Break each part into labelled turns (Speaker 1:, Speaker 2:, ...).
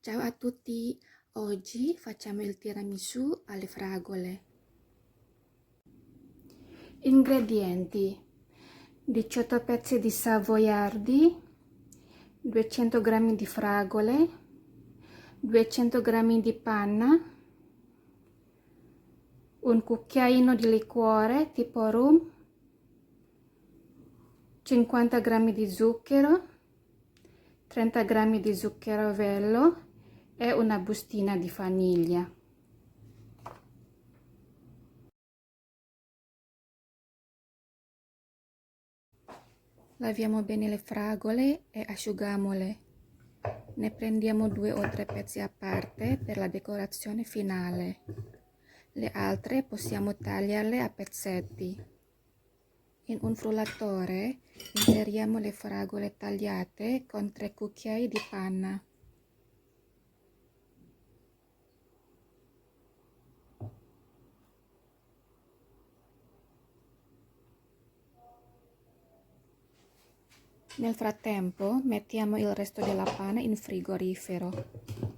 Speaker 1: Ciao a tutti, oggi facciamo il tiramisù alle fragole. Ingredienti: 18 pezzi di savoiardi, 200 g di fragole, 200 g di panna, un cucchiaino di liquore tipo rum, 50 g di zucchero, 30 g di zucchero a velo e una bustina di vaniglia. Laviamo bene le fragole e asciugamole. Ne prendiamo 2 o 3 pezzi a parte per la decorazione finale. Le altre possiamo tagliarle a pezzetti. In un frullatore inseriamo le fragole tagliate con 3 cucchiai di panna. Nel frattempo mettiamo il resto della panna in frigorifero.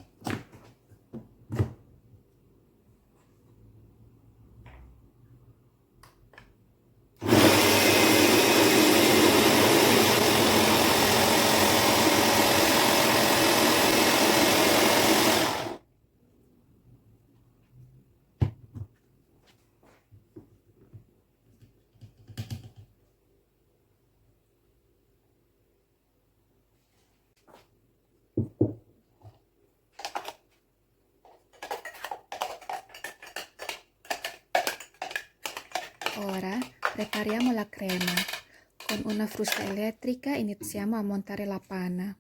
Speaker 1: Ora prepariamo la crema. Con una frusta elettrica iniziamo a montare la panna.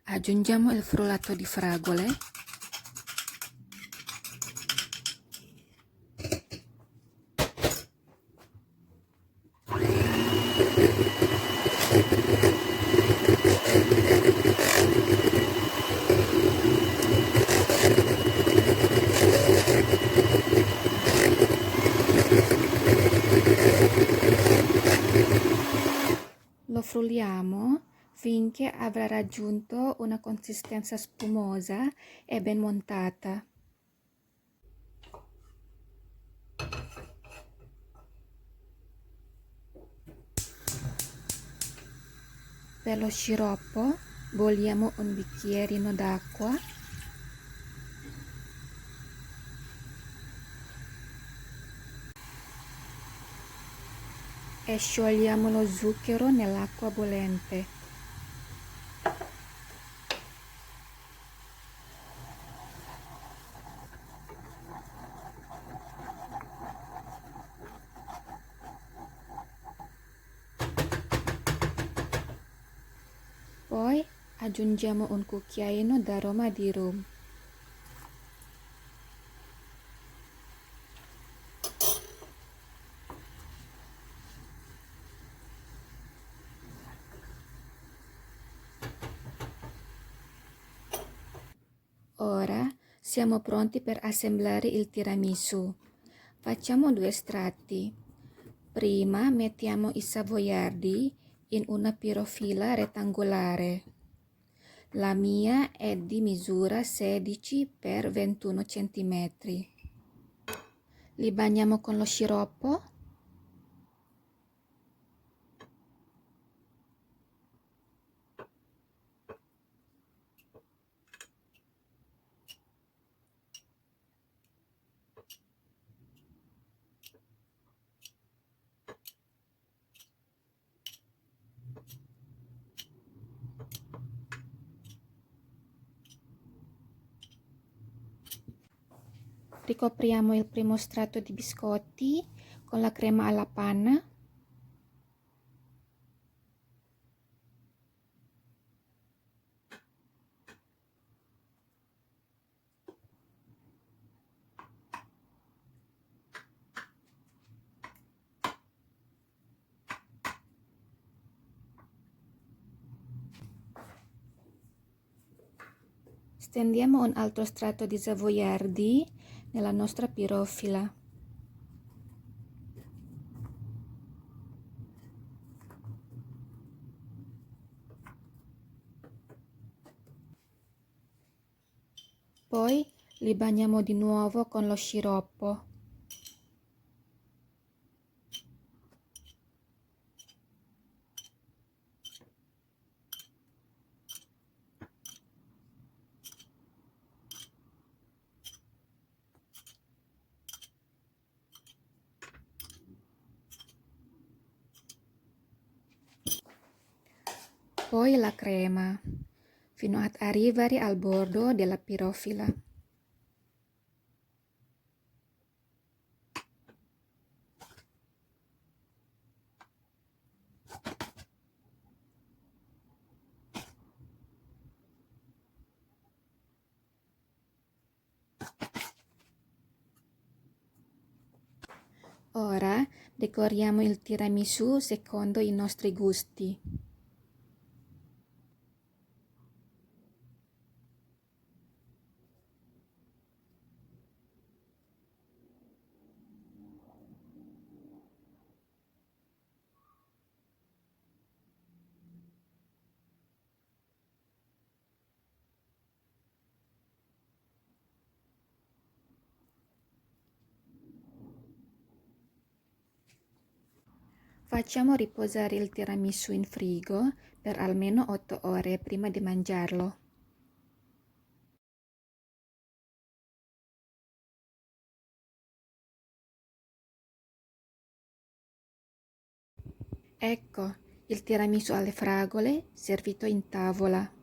Speaker 1: Aggiungiamo il frullato di fragole. Lo frulliamo finché avrà raggiunto una consistenza spumosa e ben montata. Per lo sciroppo bolliamo un bicchierino d'acqua e sciogliamo lo zucchero nell'acqua bollente. Poi aggiungiamo un cucchiaino d'aroma di rum. Ora siamo pronti per assemblare il tiramisù. Facciamo 2 strati. Prima mettiamo i savoiardi in una pirofila rettangolare. La mia è di misura 16 x 21 cm. Li bagniamo con lo sciroppo. Ricopriamo il primo strato di biscotti con la crema alla panna. Stendiamo un altro strato di savoiardi nella nostra pirofila. Poi li bagniamo di nuovo con lo sciroppo. Poi la crema, fino ad arrivare al bordo della pirofila. Ora decoriamo il tiramisù secondo i nostri gusti. Facciamo riposare il tiramisù in frigo per almeno 8 ore prima di mangiarlo. Ecco, il tiramisù alle fragole servito in tavola.